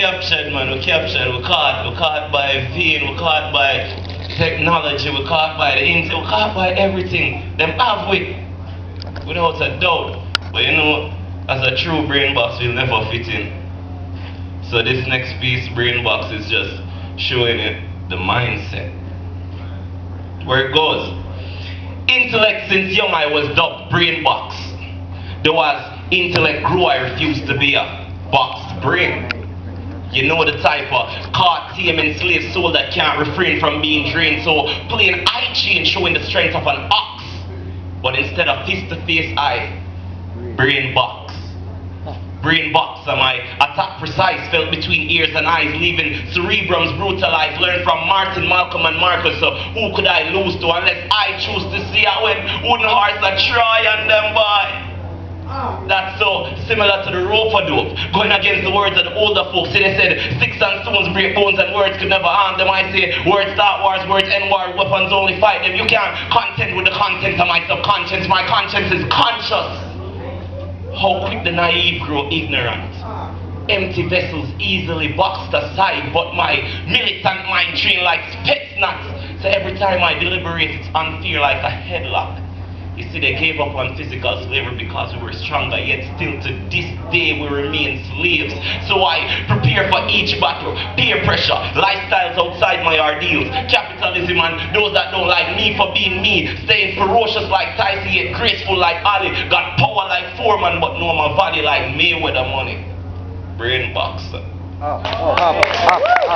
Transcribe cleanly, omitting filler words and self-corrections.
captured, man. We captured. We caught by vein. We caught by technology. We caught by the internet. We caught by everything. Them have we, without a doubt. But you know, as a true brain box, we'll never fit in. So this next piece, brain box, is just showing it the mindset. Where it goes. Intellect since young I was dubbed brain box. There was intellect grew, I refused to be a boxed brain. You know the type of caught, tame, enslaved soul that can't refrain from being drained. So playing eye chain showing the strength of an ox. But instead of fist-to-face eye, brain box. Brain box, and my attack precise felt between ears and eyes, leaving cerebrums brutalized. Learned from Martin, Malcolm, and Marcus. So who could I lose to unless I choose to see I went wooden hearts that try on them boy. That's so similar to the rope dope, going against the words of the older folks. See, they said sticks and stones break bones and words could never harm them. I say words start wars, words end war, weapons only fight them. You can't contend with the content of my subconscious. My conscience is conscious. How quick the naive grow ignorant. Empty vessels easily boxed aside, but my militant mind trained like spits nuts. So every time I deliberate, it's unfair like a headlock. You see, they gave up on physical slavery because we were stronger, yet still to this day we remain slaves. So I prepare for each battle, peer pressure, lifestyles outside my ordeals, capitalism and those that don't like me for being me, staying ferocious like Tyson, yet graceful like Ali, got power like Foreman, but know my body like Mayweather money. Brain box.